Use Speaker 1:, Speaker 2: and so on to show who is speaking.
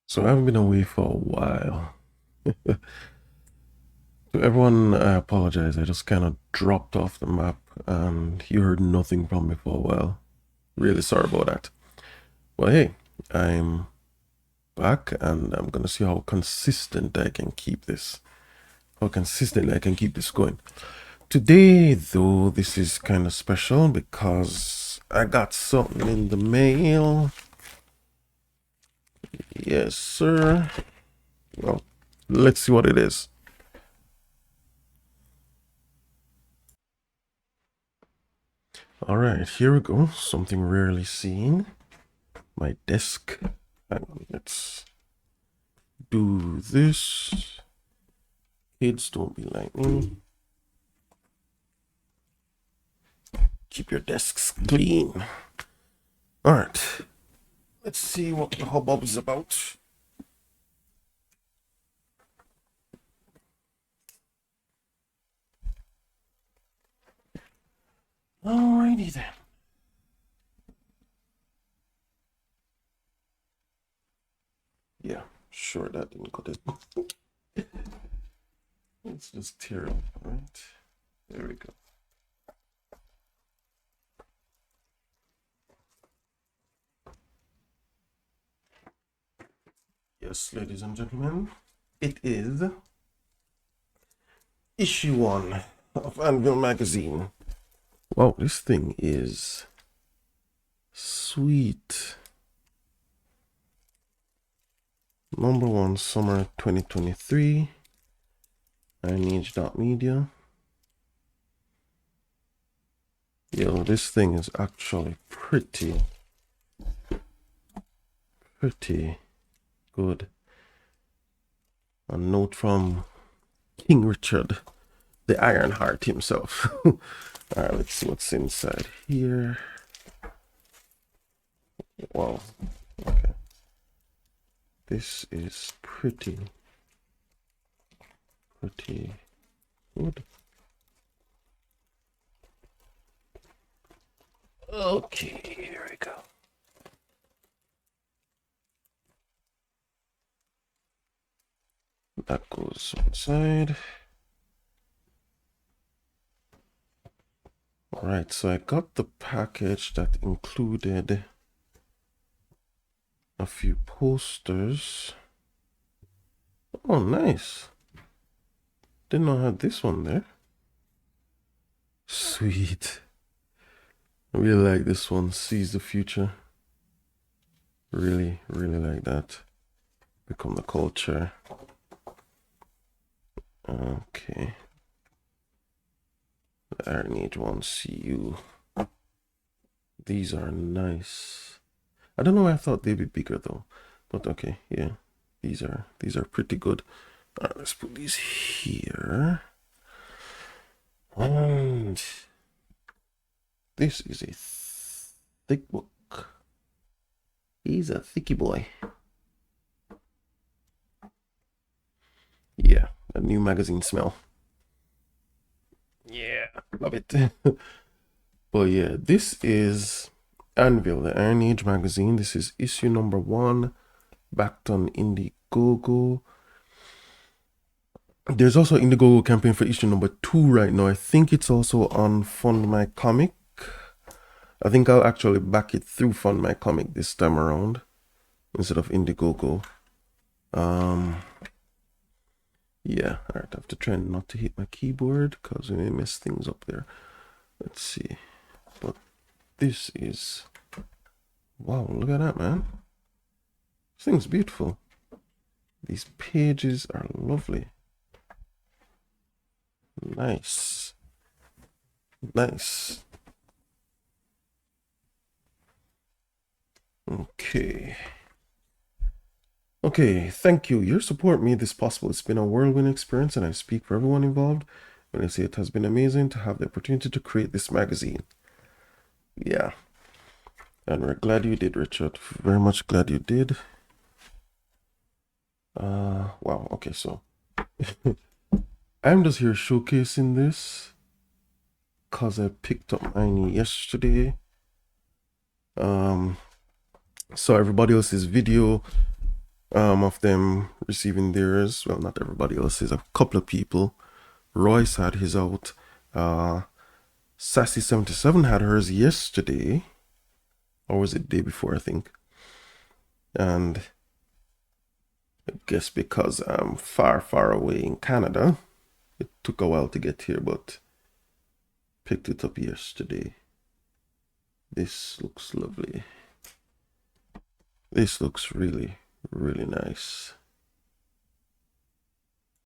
Speaker 1: So I haven't been away for a while. To everyone, I apologize. I just kind of dropped off the map and you heard nothing from me for a while. Really sorry about that. Well, hey, I'm back and I'm gonna see how consistent I can keep this. How consistent I can keep this going. Today, though, this is kind of special because I got something in the mail. Yes, sir. Well, let's see what it is. All right, here we go. Something rarely seen. My desk. Hang on, let's do this. Kids, don't be like me. Keep your desks clean. All right, let's see what the hubbub is about. Alrighty then. Yeah, sure, that didn't cut it. Let's just tear it up, right? There we go. Yes, ladies and gentlemen, it is issue 1 of Anvil magazine. Wow, this thing is sweet. Number 1, summer 2023. Media. Yo, this thing is actually pretty good. A note from King Richard, the Iron Heart himself. All right, let's see what's inside here. Wow, okay. This is pretty good. Okay, here we go. That goes inside. All right, so I got the package that included a few posters. Oh, nice. Didn't know I had this one there. Sweet. I really like this one. Seize the future. Really like that. Become the culture. Okay. The Iron Age 1 CU. These are nice. I don't know why I thought they'd be bigger though. But okay, yeah. These are pretty good. Alright, let's put these here. And this is a thick book. He's a thicky boy. Yeah, a new magazine smell. Yeah, love it. But yeah, this is Anvil, the Iron Age magazine. This is issue number 1, backed on Indiegogo. There's also Indiegogo campaign for issue number 2 right now. I think it's also on Fund My Comic. I think I'll actually back it through Fund My Comic this time around instead of Indiegogo. Yeah, all right, I have to try not to hit my keyboard because we may mess things up there. Let's see. But this is, wow, look at that, man. This thing's beautiful. These pages are lovely. Nice. Okay, thank you. Your support made this possible. It's been a whirlwind experience, and I speak for everyone involved when I say it has been amazing to have the opportunity to create this magazine. Yeah. And we're glad you did, Richard. Very much glad you did. Wow, okay, so I'm just here showcasing this because I picked up mine yesterday. Saw everybody else's video. of them receiving theirs. Well, not everybody else is. A couple of people. Royce had his out. Sassy77 had hers yesterday, or was it the day before, I think. And I guess because I'm far, far away in Canada, it took a while to get here, but picked it up yesterday. This looks lovely. This looks really, really nice.